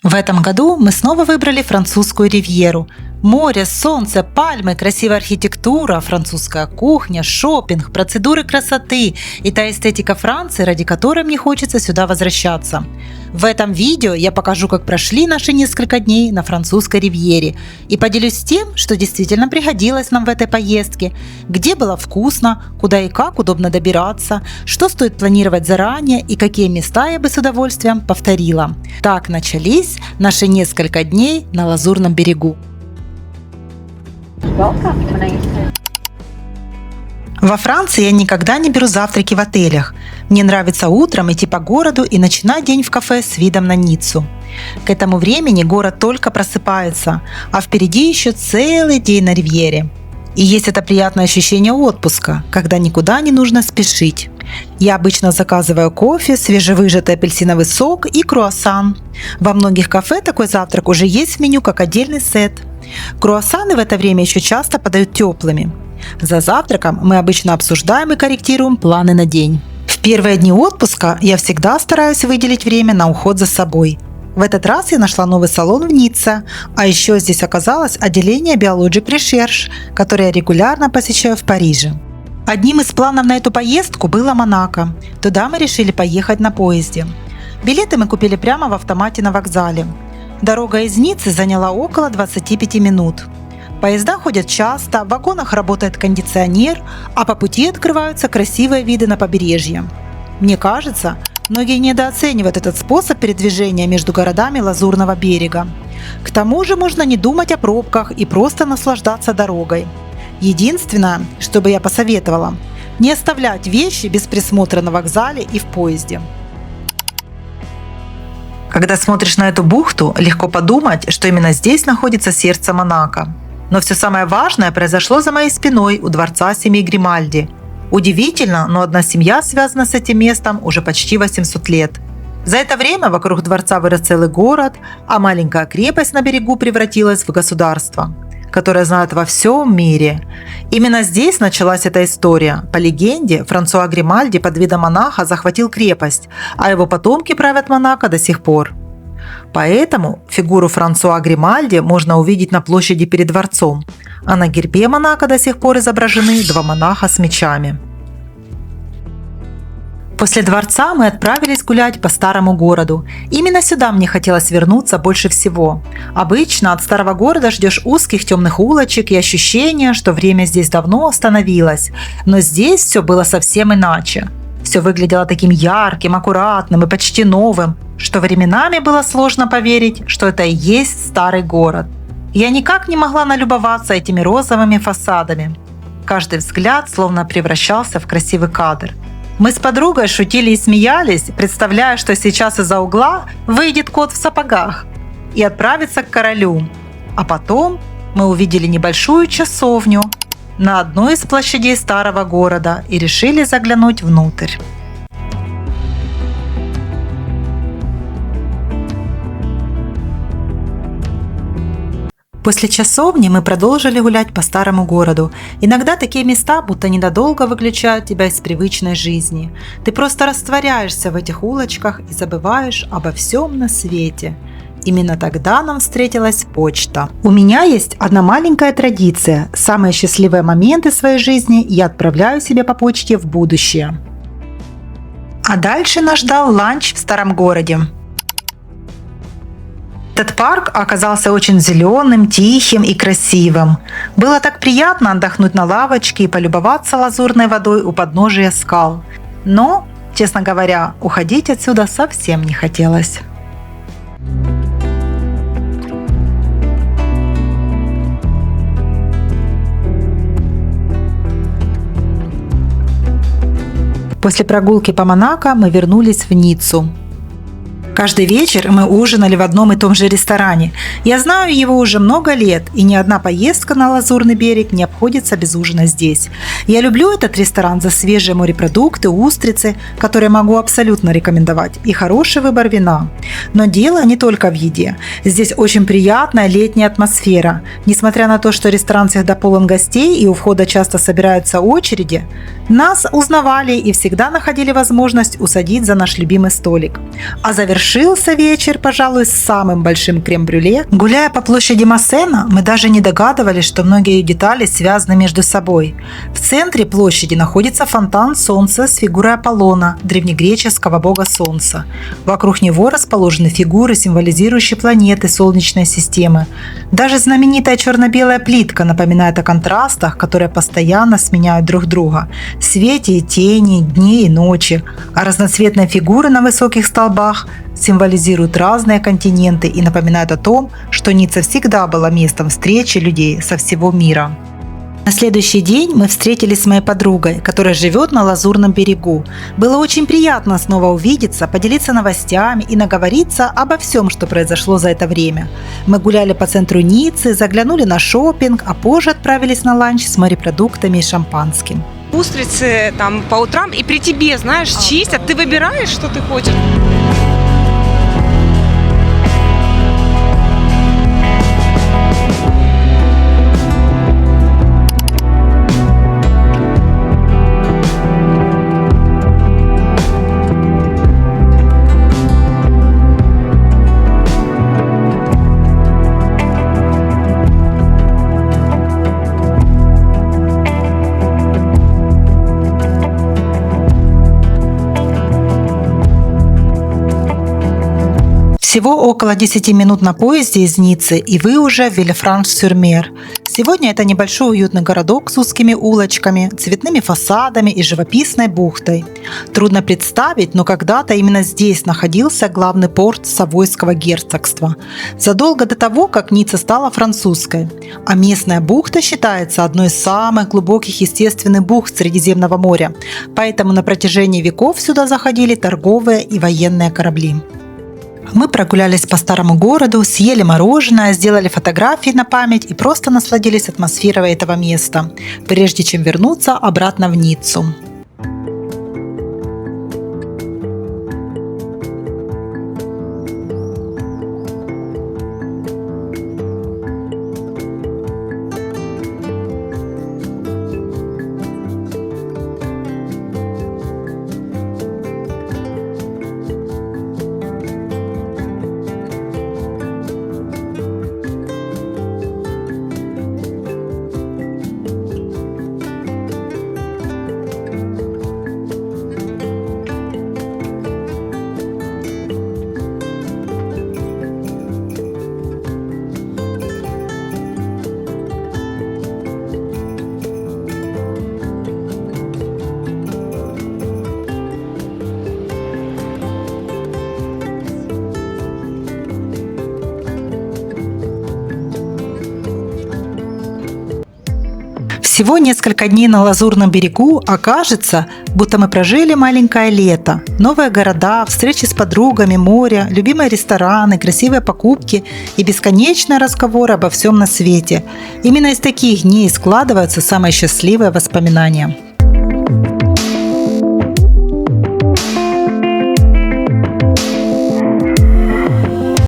В этом году мы снова выбрали французскую ривьеру. Море, солнце, пальмы, красивая архитектура, французская кухня, шопинг, процедуры красоты и та эстетика Франции, ради которой мне хочется сюда возвращаться. В этом видео я покажу, как прошли наши несколько дней на французской ривьере и поделюсь тем, что действительно пригодилось нам в этой поездке, где было вкусно, куда и как удобно добираться, что стоит планировать заранее и какие места я бы с удовольствием повторила. Так начались наши несколько дней на Лазурном берегу. Во Франции я никогда не беру завтраки в отелях. Мне нравится утром идти по городу и начинать день в кафе с видом на Ниццу. К этому времени город только просыпается, а впереди еще целый день на ривьере. И есть это приятное ощущение отпуска, когда никуда не нужно спешить. Я обычно заказываю кофе, свежевыжатый апельсиновый сок и круассан. Во многих кафе такой завтрак уже есть в меню как отдельный сет. Круассаны в это время еще часто подают теплыми. За завтраком мы обычно обсуждаем и корректируем планы на день. В первые дни отпуска я всегда стараюсь выделить время на уход за собой. В этот раз я нашла новый салон в Ницце, а еще здесь оказалось отделение Biologic Research, которое я регулярно посещаю в Париже. Одним из планов на эту поездку было Монако. Туда мы решили поехать на поезде. Билеты мы купили прямо в автомате на вокзале. Дорога из Ниццы заняла около 25 минут. Поезда ходят часто, в вагонах работает кондиционер, а по пути открываются красивые виды на побережье. Мне кажется, многие недооценивают этот способ передвижения между городами Лазурного берега. К тому же можно не думать о пробках и просто наслаждаться дорогой. Единственное, что бы я посоветовала, не оставлять вещи без присмотра на вокзале и в поезде. Когда смотришь на эту бухту, легко подумать, что именно здесь находится сердце Монако. Но все самое важное произошло за моей спиной у дворца семьи Гримальди. Удивительно, но одна семья связана с этим местом уже почти 800 лет. За это время вокруг дворца вырос целый город, а маленькая крепость на берегу превратилась в государство, которое знают во всем мире. Именно здесь началась эта история. По легенде, Франсуа Гримальди под видом монаха захватил крепость, а его потомки правят Монако до сих пор. Поэтому фигуру Франсуа Гримальди можно увидеть на площади перед дворцом, а на гербе Монако до сих пор изображены два монаха с мечами. После дворца мы отправились гулять по старому городу. Именно сюда мне хотелось вернуться больше всего. Обычно от старого города ждешь узких темных улочек и ощущения, что время здесь давно остановилось. Но здесь все было совсем иначе. Все выглядело таким ярким, аккуратным и почти новым, что временами было сложно поверить, что это и есть старый город. Я никак не могла налюбоваться этими розовыми фасадами. Каждый взгляд словно превращался в красивый кадр. Мы с подругой шутили и смеялись, представляя, что сейчас из-за угла выйдет кот в сапогах и отправится к королю. А потом мы увидели небольшую часовню на одной из площадей старого города и решили заглянуть внутрь. После часовни мы продолжили гулять по старому городу. Иногда такие места будто ненадолго выключают тебя из привычной жизни. Ты просто растворяешься в этих улочках и забываешь обо всем на свете. Именно тогда нам встретилась почта. У меня есть одна маленькая традиция. Самые счастливые моменты своей жизни я отправляю себе по почте в будущее. А дальше нас ждал ланч в старом городе. Этот парк оказался очень зеленым, тихим и красивым. Было так приятно отдохнуть на лавочке и полюбоваться лазурной водой у подножия скал. Но, честно говоря, уходить отсюда совсем не хотелось. После прогулки по Монако мы вернулись в Ниццу. Каждый вечер мы ужинали в одном и том же ресторане. Я знаю его уже много лет, и ни одна поездка на Лазурный берег не обходится без ужина здесь. Я люблю этот ресторан за свежие морепродукты, устрицы, которые могу абсолютно рекомендовать, и хороший выбор вина. Но дело не только в еде. Здесь очень приятная летняя атмосфера. Несмотря на то, что ресторан всегда полон гостей и у входа часто собираются очереди, нас узнавали и всегда находили возможность усадить за наш любимый столик. А завершение завершился вечер, пожалуй, с самым большим крем-брюле. Гуляя по площади Массена, мы даже не догадывались, что многие ее детали связаны между собой. В центре площади находится фонтан солнца с фигурой Аполлона, древнегреческого бога солнца. Вокруг него расположены фигуры, символизирующие планеты Солнечной системы. Даже знаменитая черно-белая плитка напоминает о контрастах, которые постоянно сменяют друг друга. Свете и тени, дни и ночи. А разноцветные фигуры на высоких столбах символизируют разные континенты и напоминают о том, что Ницца всегда была местом встречи людей со всего мира. На следующий день мы встретились с моей подругой, которая живет на Лазурном берегу. Было очень приятно снова увидеться, поделиться новостями и наговориться обо всем, что произошло за это время. Мы гуляли по центру Ниццы, заглянули на шопинг, а позже отправились на ланч с морепродуктами и шампанским. Устрицы там по утрам, и при тебе, знаешь, чистят, ты выбираешь, что ты хочешь. Всего около 10 минут на поезде из Ниццы, и вы уже в Виллефранш-сюр-Мер. Сегодня это небольшой уютный городок с узкими улочками, цветными фасадами и живописной бухтой. Трудно представить, но когда-то именно здесь находился главный порт Савойского герцогства, задолго до того, как Ницца стала французской. А местная бухта считается одной из самых глубоких естественных бухт Средиземного моря, поэтому на протяжении веков сюда заходили торговые и военные корабли. Мы прогулялись по старому городу, съели мороженое, сделали фотографии на память и просто насладились атмосферой этого места, прежде чем вернуться обратно в Ниццу. Всего несколько дней на Лазурном берегу, а кажется, будто мы прожили маленькое лето. Новые города, встречи с подругами, море, любимые рестораны, красивые покупки и бесконечные разговоры обо всем на свете. Именно из таких дней складываются самые счастливые воспоминания.